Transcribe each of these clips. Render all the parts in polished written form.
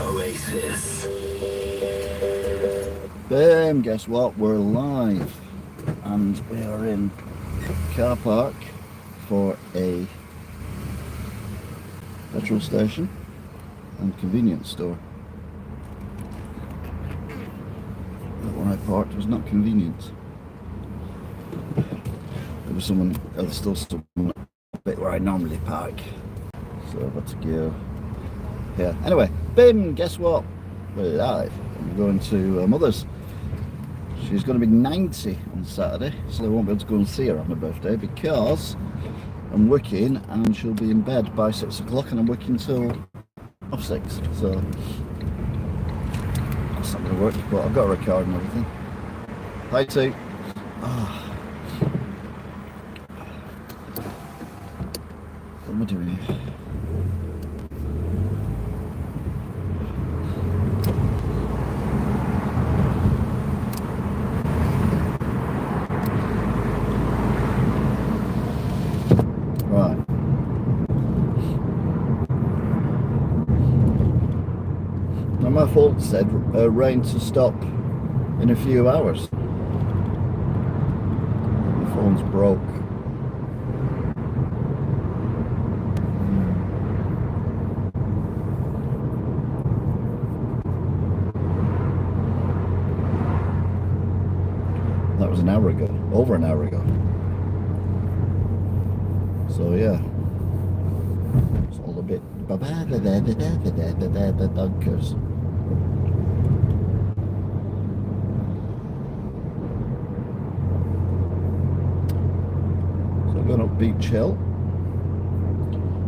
Oasis. Boom, guess what? We're live and we are in car park for a petrol station and convenience store. That one I parked was not convenient. There was someone, there's still someone a bit where I normally park, so I've got to go here. Anyway, boom, guess what? We're live. I'm going to Mother's. She's going to be 90 on Saturday, so I won't be able to go and see her on her birthday because I'm working and she'll be in bed by 6 o'clock and I'm working till 6. So that's not going to work, but I've got a card and everything. Hi, T. What am I doing here? Right. Now my phone said rain to stop in a few hours. My phone's broke. That was an hour ago, over an hour ago. So yeah, it's all a bit bunkers. So I'm going up Beach Hill.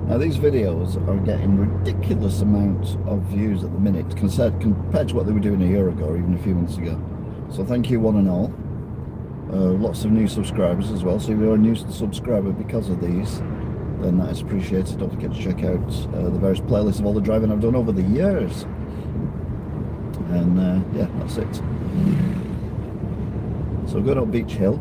Now these videos are getting ridiculous amounts of views at the minute compared to what they were doing a year ago or even a few months ago. So thank you one and all. Lots of new subscribers as well, so if you're a new subscriber because of these, then that is appreciated. Don't forget to check out the various playlists of all the driving I've done over the years. And yeah, that's it. So we're going up Beach Hill.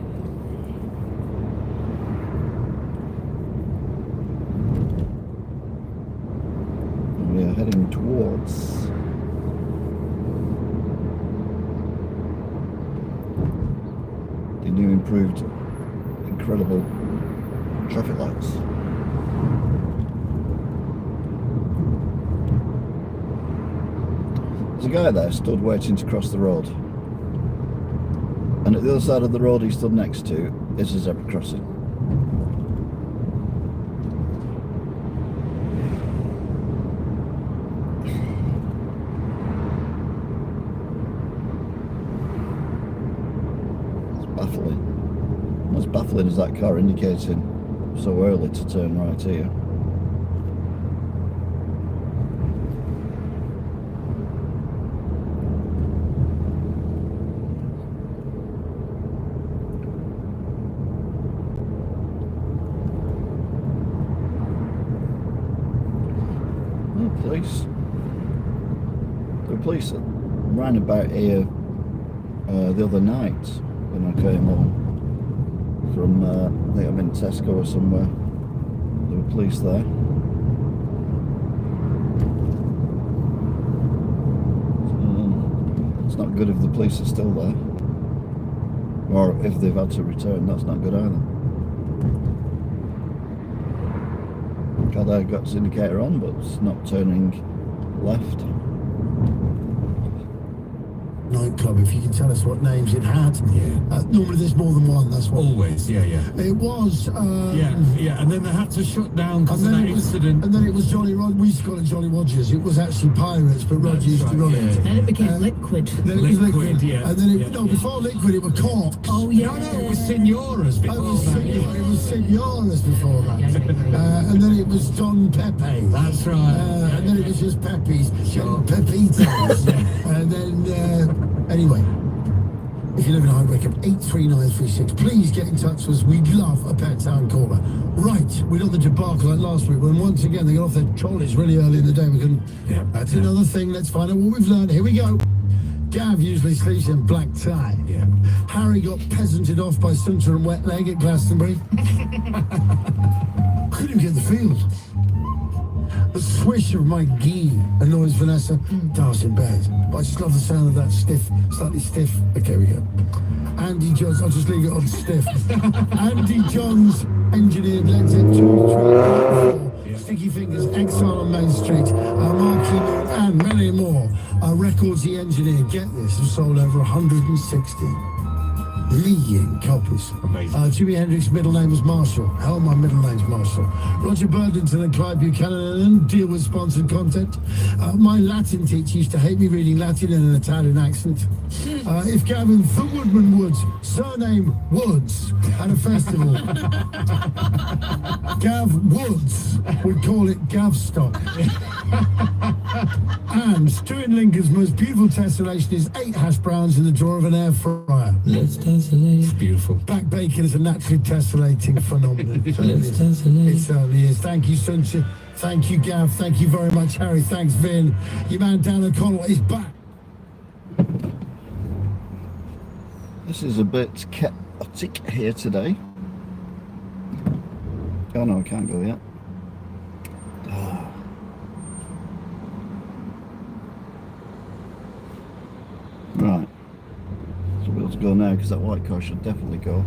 And we are heading towards the new improved incredible traffic lights. There's a guy there stood waiting to cross the road, and at the other side of the road he stood next to is a zebra crossing. Baffling. What's baffling is that car indicating so early to turn right here. Oh, police. The police ran about here the other night when I came home from, I think I'm in Tesco or somewhere. There were police there. So, it's not good if the police are still there. Or if they've had to return, that's not good either. Car there got its indicator on, but it's not turning left. Nightclub, if you can tell us what names it had. Yeah. Normally there's more than one, that's what. Always, yeah. It was. Yeah, and then they had to shut down because of that incident. And then it was Johnny Rod. We used to call it Johnny Rogers. It was actually Pirates, but Rod used to run it. Then it became Liquid. Then it was Liquid, yeah. And then before Liquid it was Cork. Oh yeah. No, it was Signoras before that. It was Signoras before that. And then it was Don Pepe. That's right. And then it was just Pepe's. Pepitos. And then, anyway. If you live in High Wycombe, 83936, please get in touch with us. We'd love a Pet Town caller. Right, we got the debacle like last week when once again they got off their trolleys really early in the day. We can. That's another thing. Let's find out what we've learned. Here we go. Gav usually sleeps in black tie. Yeah. Harry got peasanted off by Sunter and Wet Leg at Glastonbury. Couldn't get the field. The swish of my gi annoys Vanessa. Dar's in bed, but I just love the sound of that slightly stiff. Okay, we go. Andy Johns, I'll just leave it on stiff. Andy Johns engineered Led Zeppelin 2, Sticky Fingers, Exile on Main Street, Marquee Moon, and many more. Records he engineered, get this, have sold over 160 million copies. Amazing. Jimi Hendrix's middle name was Marshall. Hell, my middle name's Marshall. Roger Birdington and Clive Buchanan deal with sponsored content. My Latin teacher used to hate me reading Latin in an Italian accent. If Gavin the Woodman Woods, surname Woods, at a festival, Gav Woods would call it Gavstock. And Stuart Lincoln's most beautiful tessellation is 8 hash browns in the drawer of an air fryer. Let's tessellate. It's beautiful. Back bacon is a naturally tessellating phenomenon. It certainly is. Thank you, Sunshine. Thank you, Gav. Thank you very much, Harry. Thanks, Vin. Your man Dan O'Connell is back. This is a bit chaotic here today. Oh no, I can't go yet. Right. So we'll have to go now because that white car should definitely go.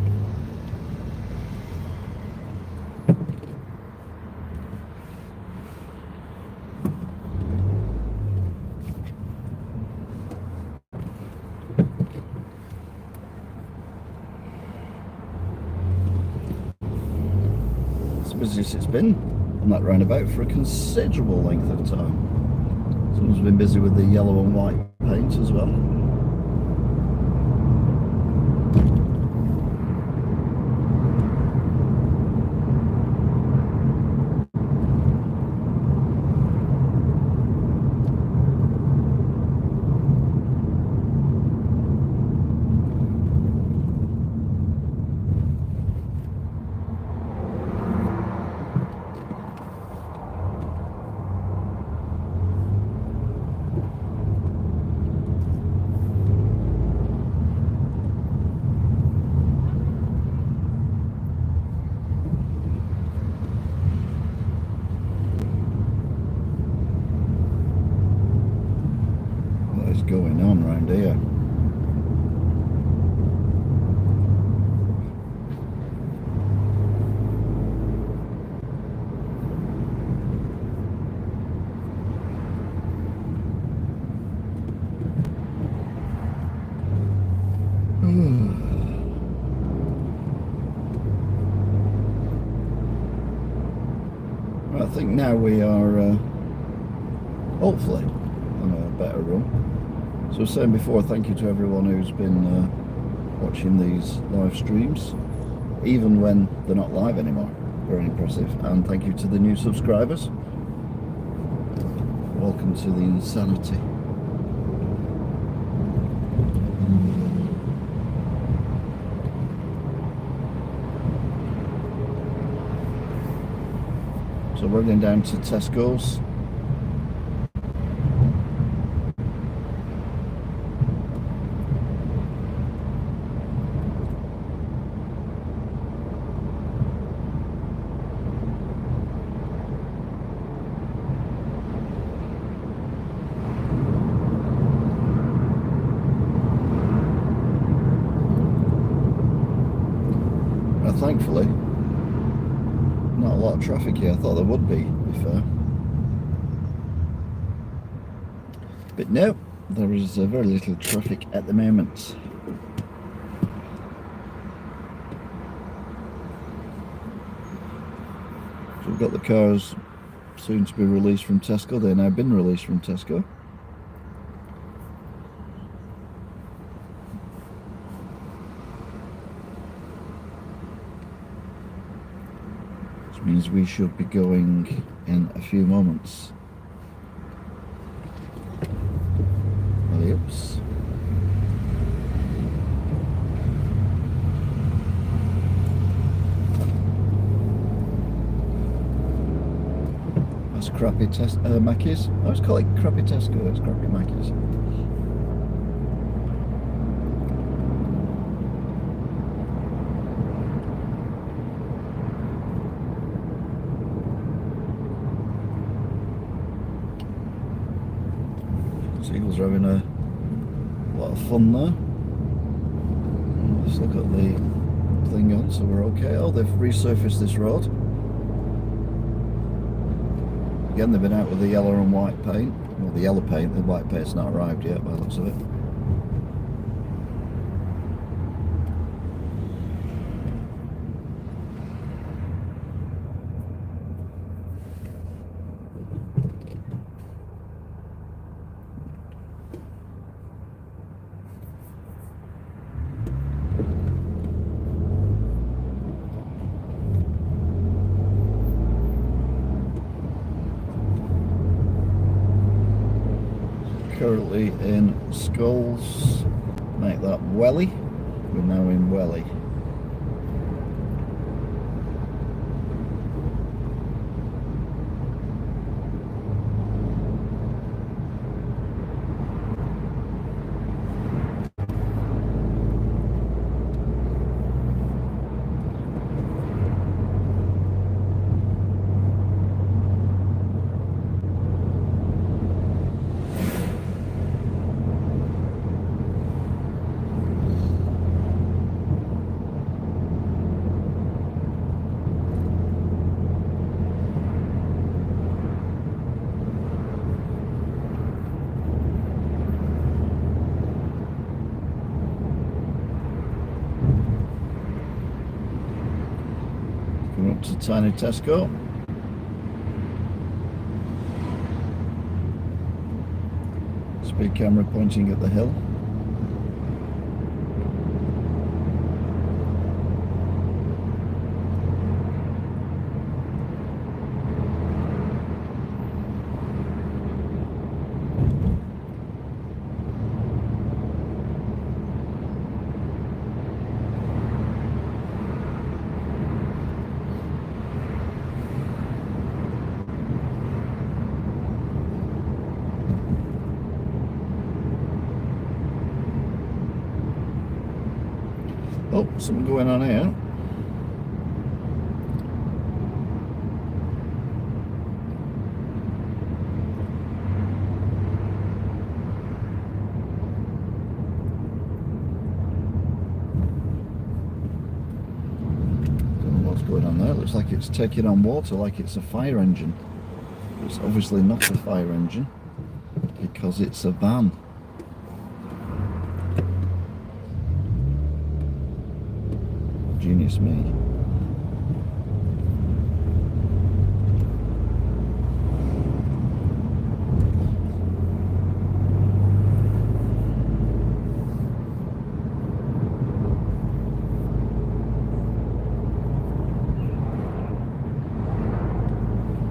It's the busiest it's been on that roundabout for a considerable length of time. Someone's been busy with the yellow and white paint as well. Going on round here. I think now we are hopefully on a better run. So saying before, thank you to everyone who's been watching these live streams, even when they're not live anymore. Very impressive. And thank you to the new subscribers. Welcome to the insanity. So we're going down to Tesco's. Thankfully, not a lot of traffic here. I thought there would be fair. But no, there is very little traffic at the moment. So we've got the cars soon to be released from Tesco. They've now been released from Tesco. Means we should be going in a few moments. Oops. That's crappy Mackies. I was calling it crappy Tesco, it's crappy Mackies. Seagulls are having a lot of fun there. Let's look at the thing on, so we're okay. Oh, they've resurfaced this road. Again, they've been out with the yellow and white paint. Well, the yellow paint, the white paint's not arrived yet by the looks of it. Currently in Skulls, make that Welly. We're now in Welly. Coming up to Tiny Tesco. Speed camera pointing at the hill. Oh, something going on here. Don't know what's going on there. Looks like it's taking on water, like it's a fire engine. It's obviously not a fire engine because it's a van. Genius me.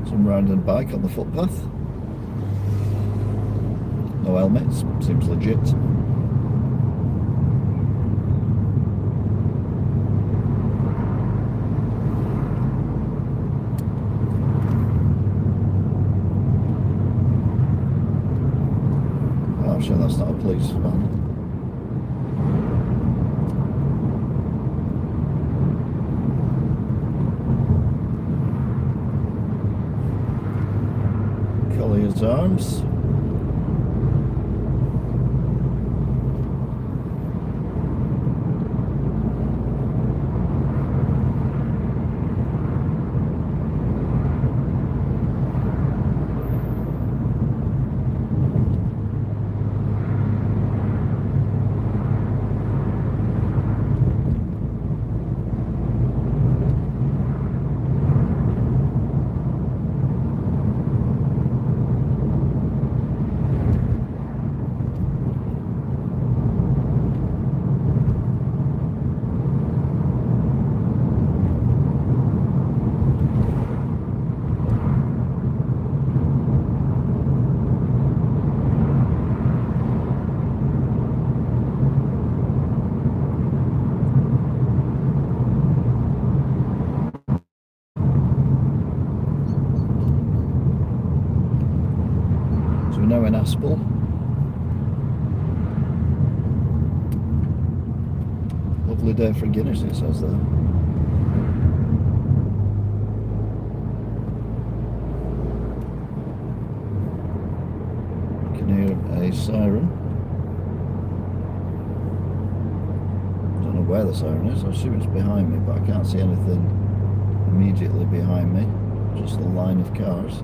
Some riding a bike on the footpath. No helmets, seems legit. I'm sure that's not a police van. Collier's Arms. Now in Aspel. Lovely day for Guinness, it says there. You can hear a siren. Don't know where the siren is. I assume it's behind me, but I can't see anything immediately behind me. Just the line of cars.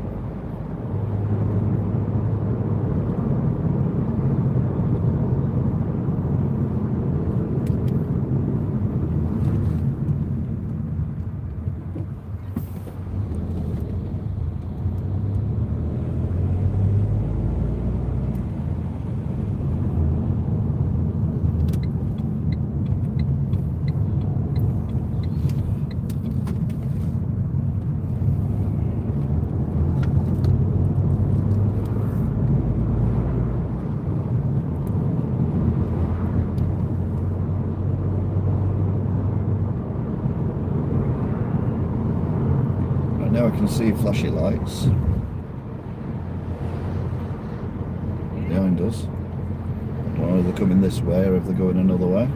Now I can see flashy lights behind us. I don't know if they're coming this way or if they're going another way.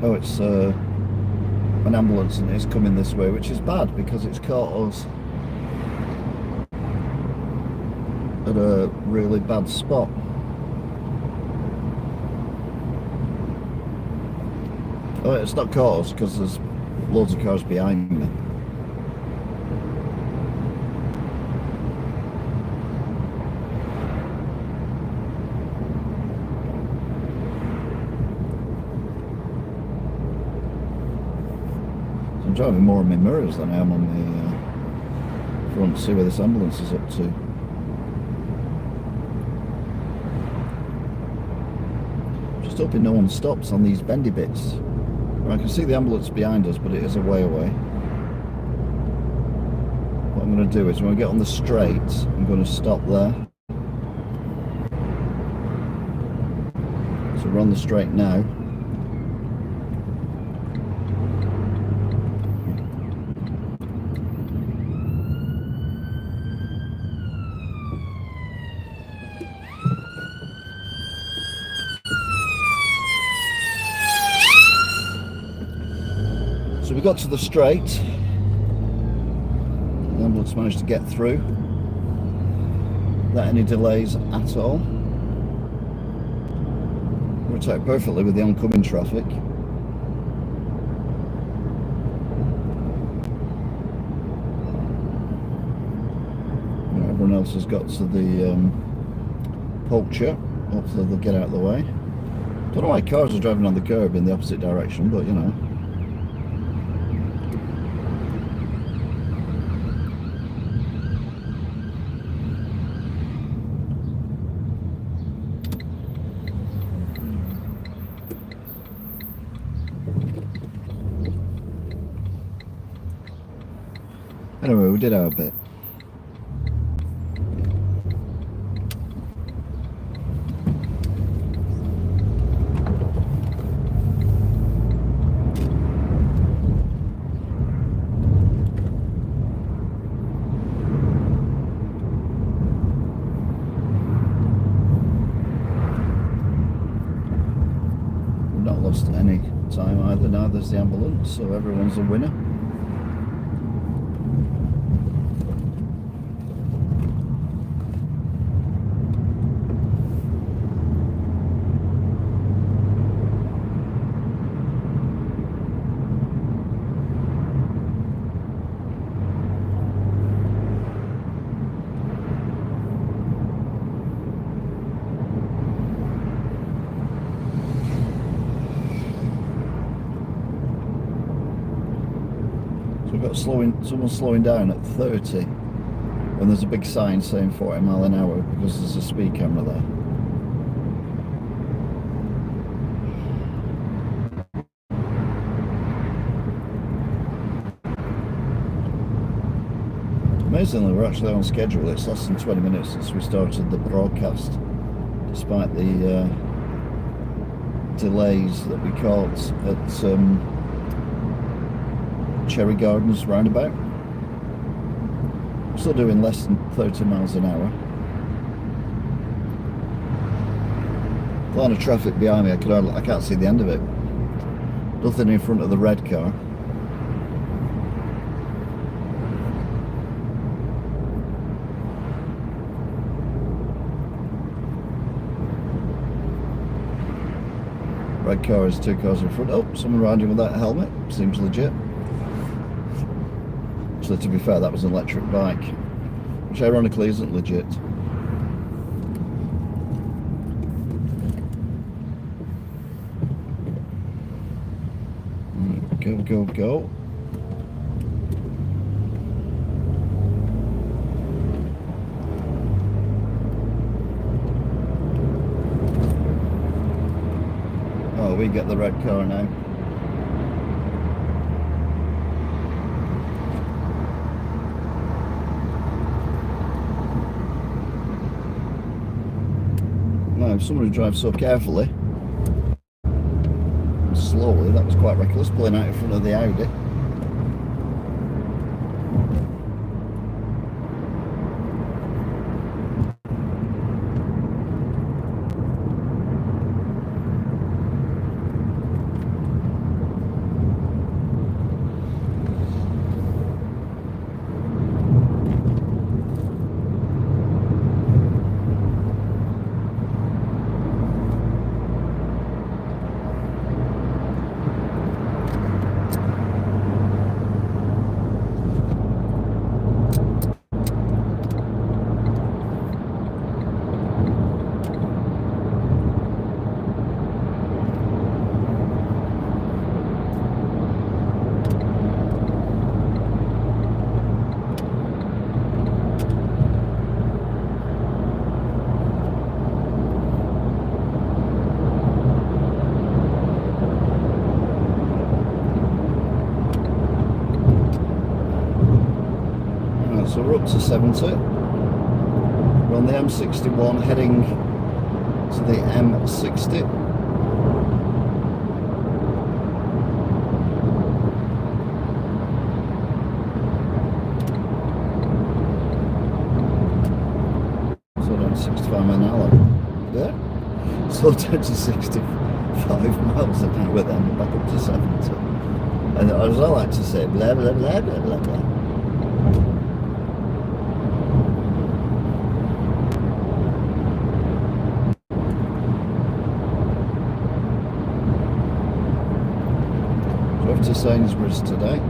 Oh, it's an ambulance and it's coming this way, which is bad because it's caught us at a really bad spot. Oh, it's not caught us because there's loads of cars behind me. I'm driving more on my mirrors than I am on the front to see where this ambulance is up to. Just hoping no one stops on these bendy bits. I can see the ambulance behind us, but it is a way away. What I'm going to do is when we get on the straight, I'm going to stop there. So we're on the straight now. So we got to the straight. The ambulance managed to get through without any delays at all. Worked out perfectly with the oncoming traffic. Everyone else has got to the puncture. Hopefully they'll get out of the way. Don't know why cars are driving on the curb in the opposite direction, but you know. Anyway, we did our bit. We've not lost any time either. Now there's the ambulance, so everyone's a winner. We've got someone slowing down at 30 when there's a big sign saying 40 mile an hour because there's a speed camera there. Amazingly, we're actually on schedule. It's less than 20 minutes since we started the broadcast, despite the delays that we caught at Cherry Gardens roundabout. We're still doing less than 30 miles an hour. line of traffic behind me. I can't see the end of it. Nothing in front of the red car. Red car is 2 cars in front. Oh, someone riding with that helmet. Seems legit. So to be fair, that was an electric bike, which ironically isn't legit. Go, go, go. Oh, we get the red car now. Now, someone who drives so carefully and slowly, that was quite reckless, pulling out in front of the Audi. So we're up to 70. We're on the M61 heading to the M60. So down 65 miles an hour. There. So down to 65 miles an hour then, back up to 70. And as I like to say, blah blah blah blah blah blah. To Sainsbury's today.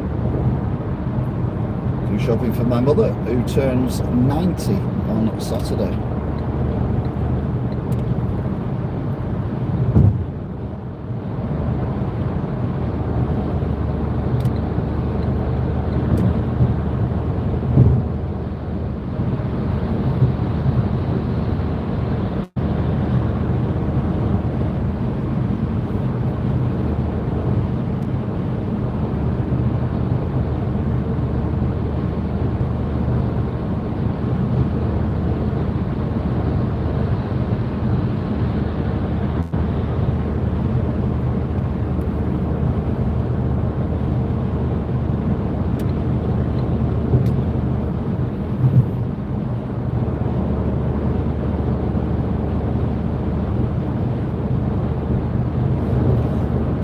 Do shopping for my mother, who turns 90 on Saturday.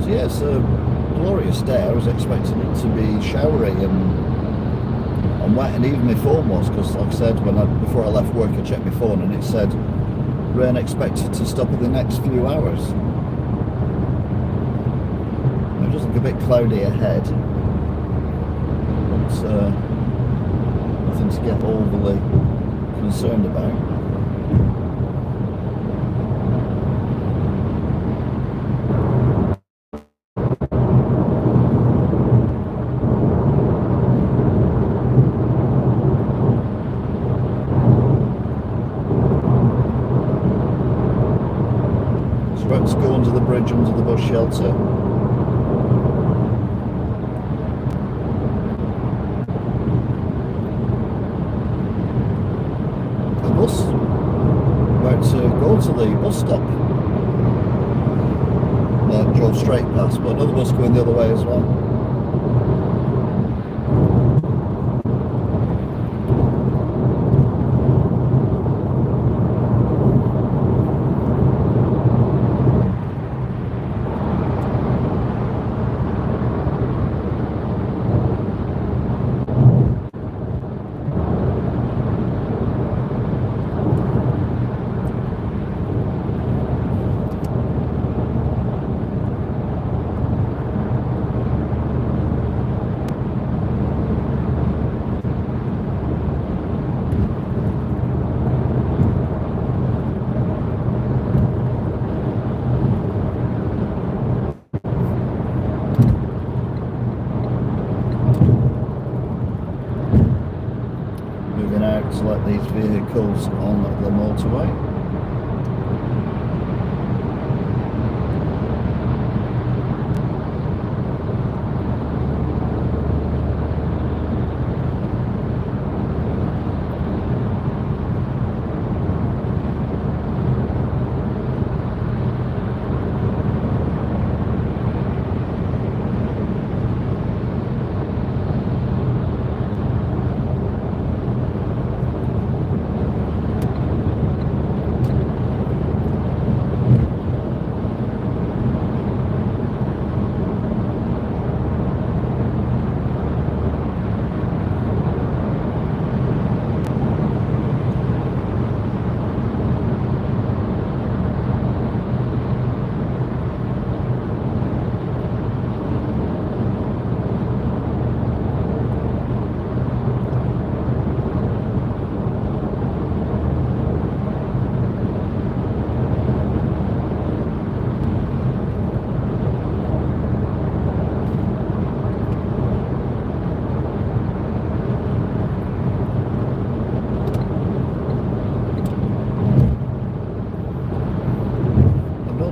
Yeah, it's a glorious day. I was expecting it to be showery and wet, and even my phone was, because like I said, before I left work I checked my phone and it said rain expected to stop in the next few hours. It does look a bit cloudy ahead, but nothing to get overly concerned about. About to go under the bridge, under the bus shelter. The bus about to go to the bus stop. Well, it drove straight past, but another bus going the other way as well. to let these vehicles on the motorway.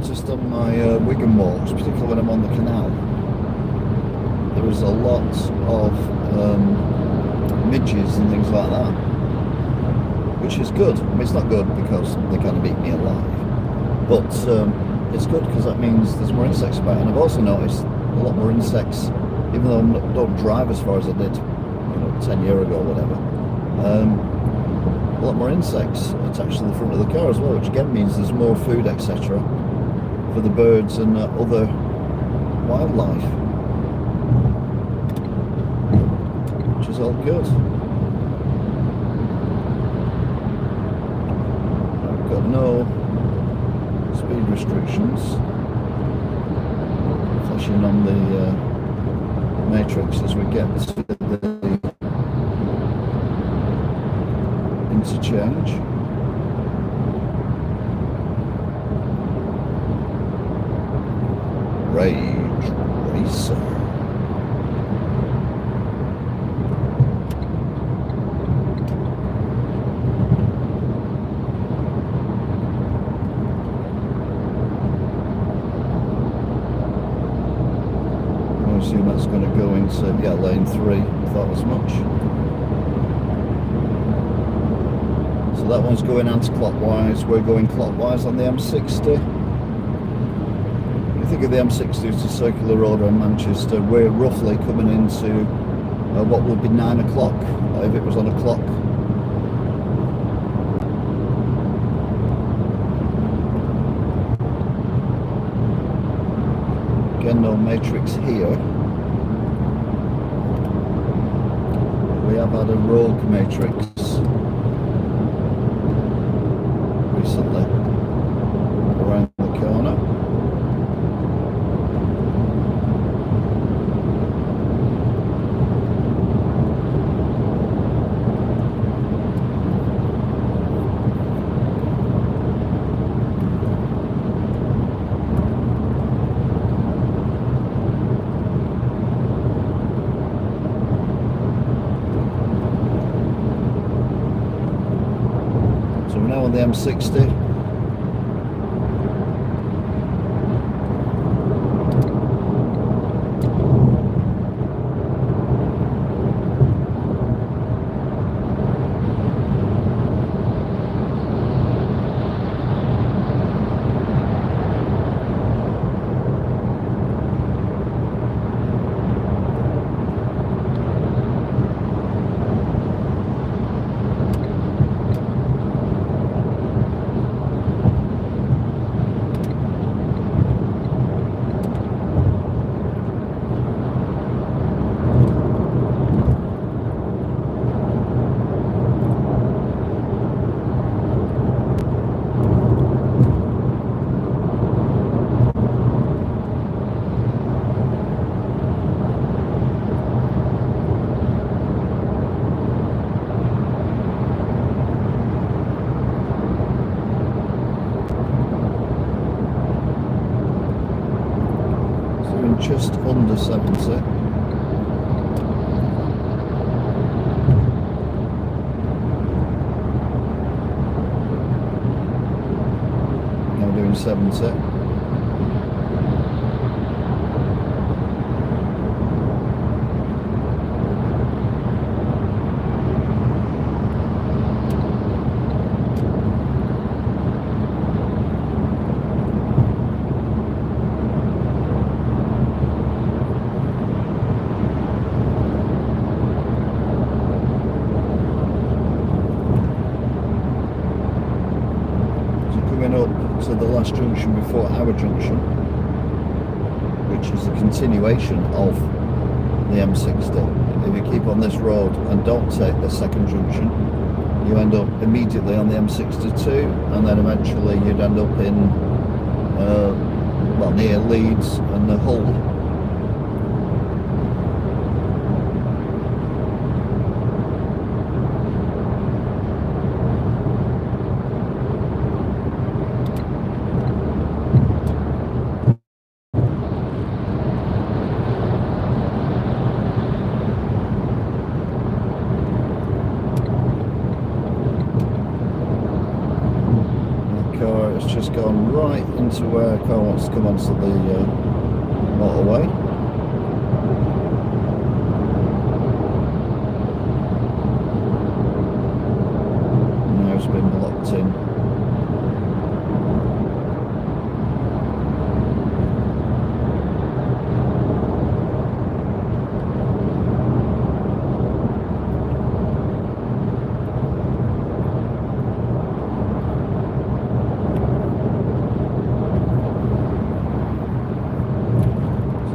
Just on my Wigan walks, particularly when I'm on the canal, there is a lot of midges and things like that, which is good. I mean, it's not good because they kind of eat me alive, but it's good because that means there's more insects about. And I've also noticed a lot more insects, even though I don't drive as far as I did, 10 years ago or whatever. A lot more insects attached to the front of the car as well, which again means there's more food, etc., for the birds and other wildlife, which is all good. I've got no speed restrictions flashing on the matrix as we get to the interchange. Rage Racer. I assume that's going to go into, lane 3. I thought as much. So that one's going anti-clockwise. We're going clockwise on the M60. Think of the M60 as a circular road around Manchester. We're roughly coming into what would be 9 o'clock if it was on a clock. Again, no matrix here. We have had a rogue matrix recently around the corner. On the M60. Just under 70. 270. To the last junction before our junction, which is a continuation of the M60. If you keep on this road and don't take the second junction, you end up immediately on the M62, and then eventually you'd end up in well, near Leeds and the Hull. It's just gone right into where a car wants to come onto the motorway. Now it's been blocked in.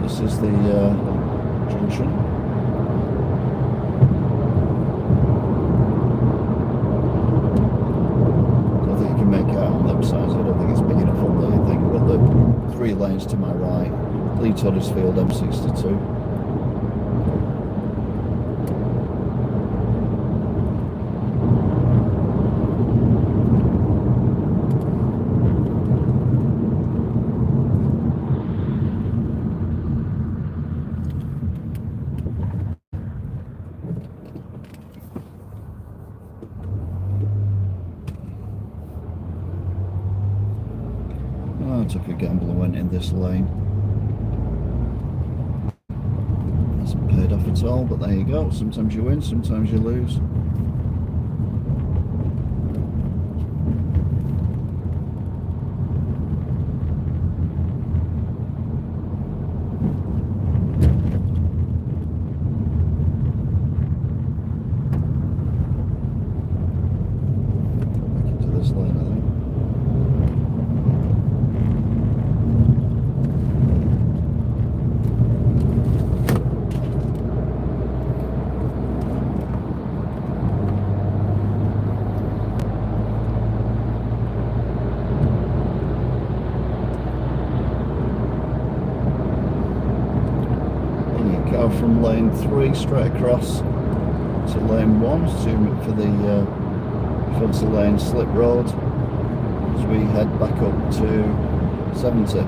This is the junction. I don't think you can make out on them sides. I don't think it's big enough on the thing, but the 3 lanes to my right, Leeds Huddersfield M62. I took a gamble and went in this lane. Hasn't paid off at all, but there you go. Sometimes you win, sometimes you lose. Back into this lane, I think. From lane 3 straight across to lane 1 for the Fancy Lane slip road as we head back up to 70.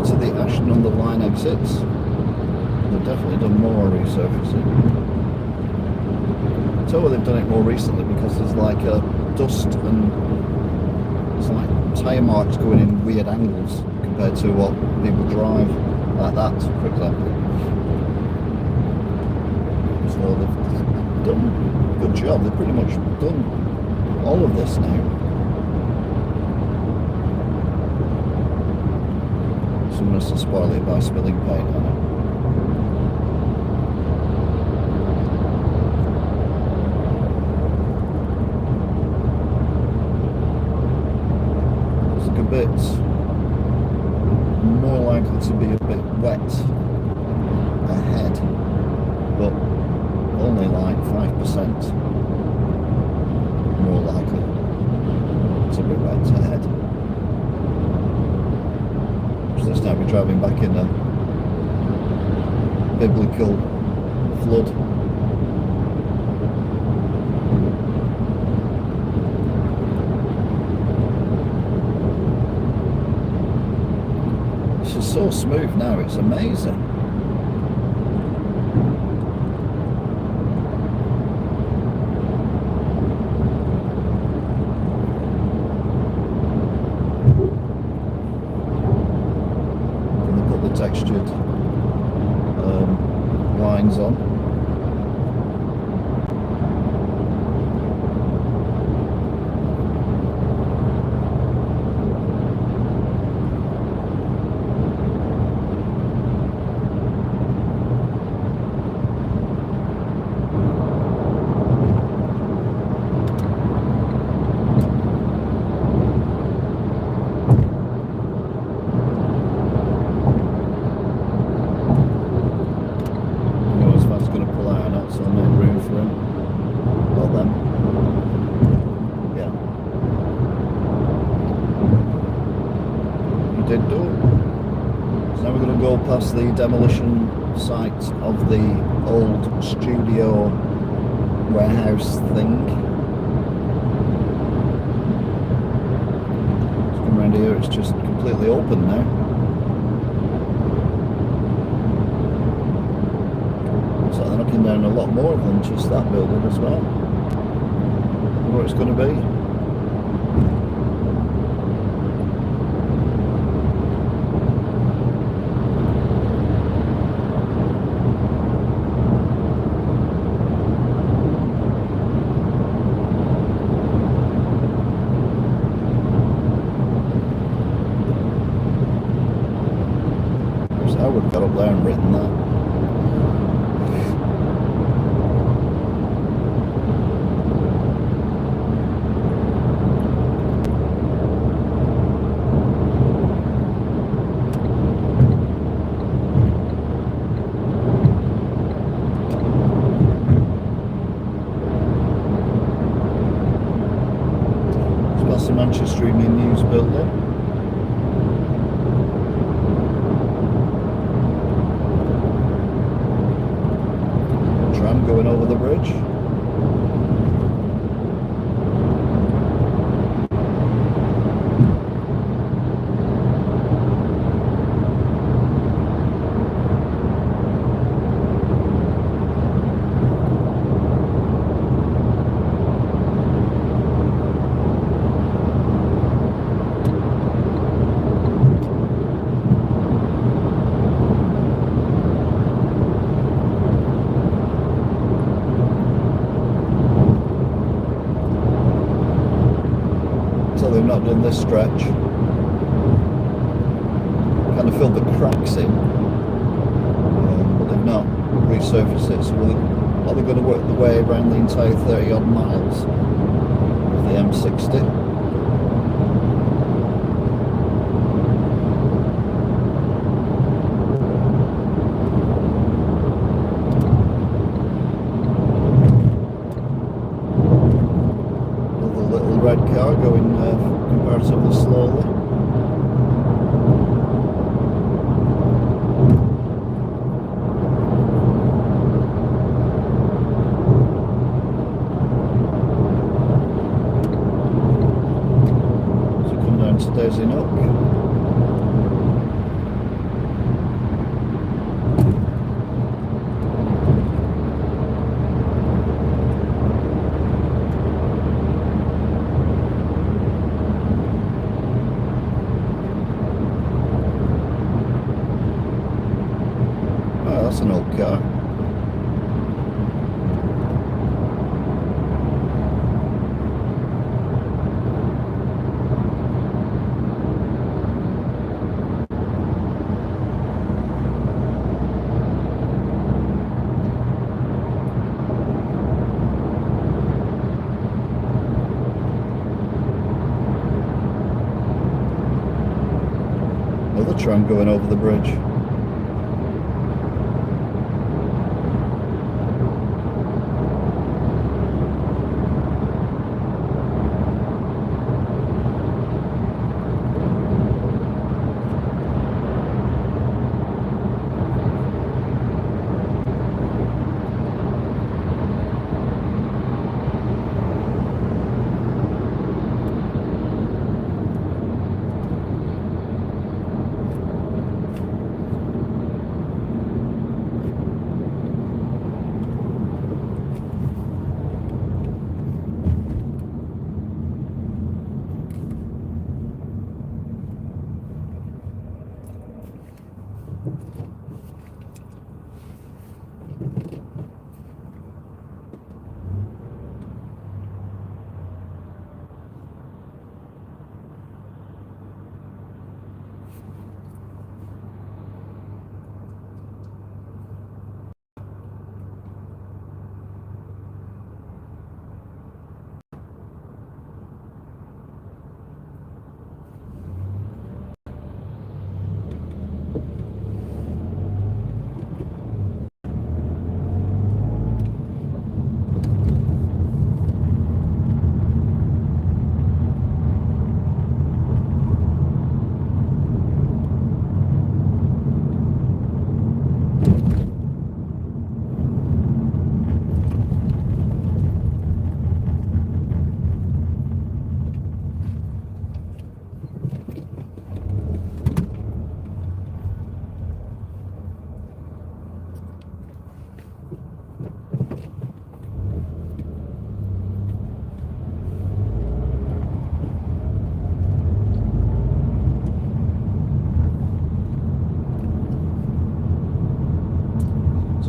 To the Ashton-under-Lyne exits. They've definitely done more resurfacing. I tell you they've done it more recently because there's like a dust and it's like tyre marks going in weird angles compared to what people drive, like that, for example. So they've done a good job. They've pretty much done all of this now. Someone has to spoil it by spilling paint on it. It's like a bit more likely to be a bit wet ahead, but only like 5%. driving back in a biblical flood. It's just so smooth now, it's amazing. Textured lines on. Past the demolition site of the old studio warehouse thing. Let's come around here, it's just completely open now. Looks like they're knocking down a lot more than just that building as well. Wonder what it's going to be. I would have got up there and written that. It's past the Manchester Evening News building. Going over the bridge. They've not done this stretch. Kind of filled the cracks in, but they've not resurfaced it. So are they going to work the way around the entire 30 odd miles of the M60? Red car going comparatively slowly. So come down to Daisy Nook. That's an old car. Another tram going over the bridge.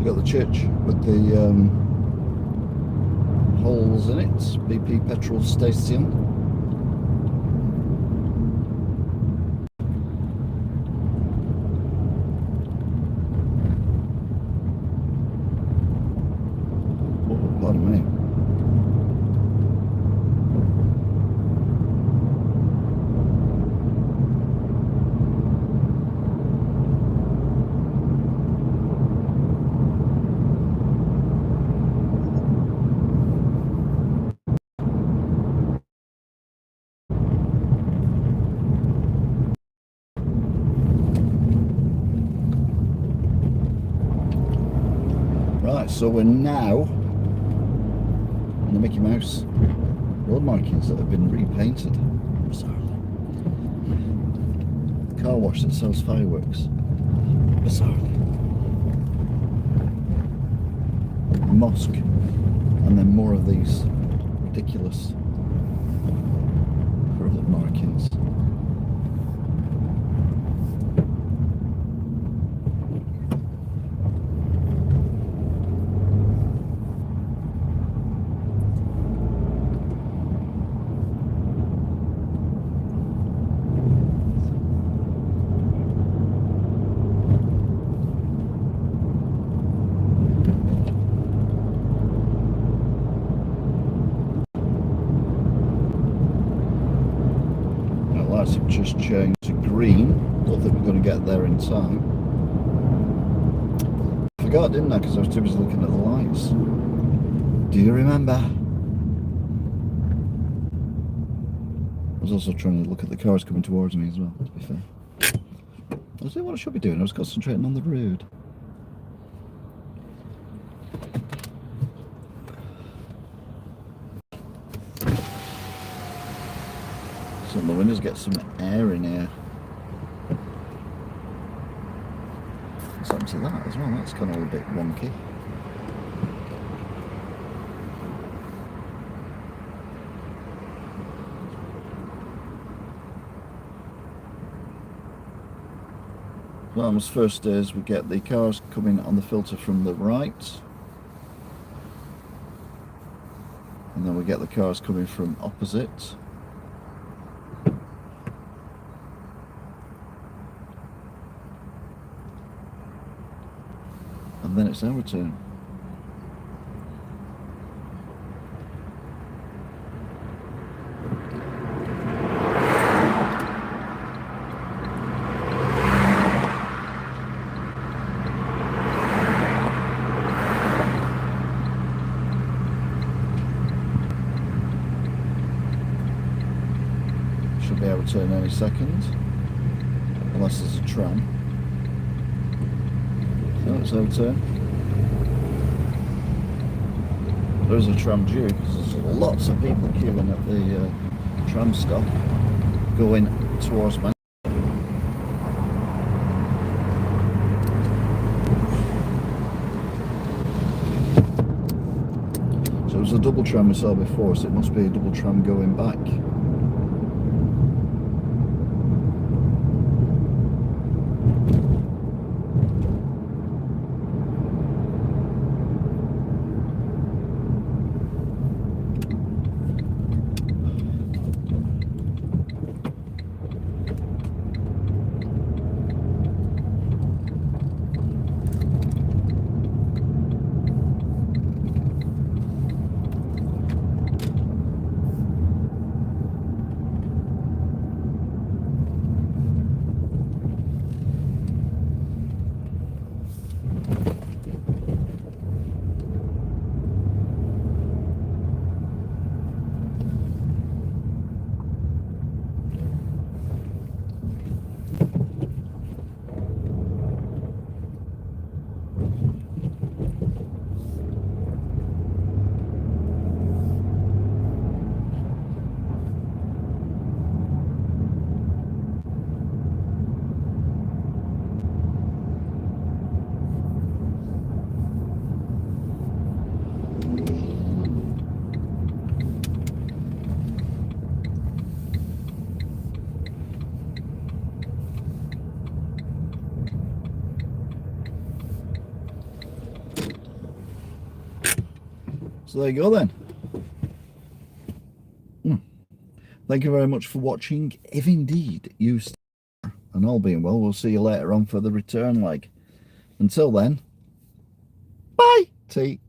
So we've got the church with the holes in it, BP petrol station. Oh, pardon me. Right, so we're now on the Mickey Mouse road markings that have been repainted. Bizarrely. Car wash that sells fireworks. Bizarrely. Mosque. And then more of these ridiculous road markings. Lights have just changed to green. Don't think we're going to get there in time. Forgot, didn't I? Because I was too busy looking at the lights. Do you remember? I was also trying to look at the cars coming towards me as well, to be fair. I was doing what I should be doing. I was concentrating on the road. So the windows get some air in here. What's happened to that as well? That's kind of a bit wonky. What happens first is we get the cars coming on the filter from the right. And then we get the cars coming from opposite. And then it's our turn. Should be able to turn any second, unless there's a tram. No, it's our turn. There's a tram due because there's lots of people queuing at the tram stop going towards Manchester. So it was a double tram we saw before, so it must be a double tram going back. So there you go then. Thank you very much for watching, if indeed you stay. And all being well, we'll see you later on for the return leg. Until then, bye! Tea.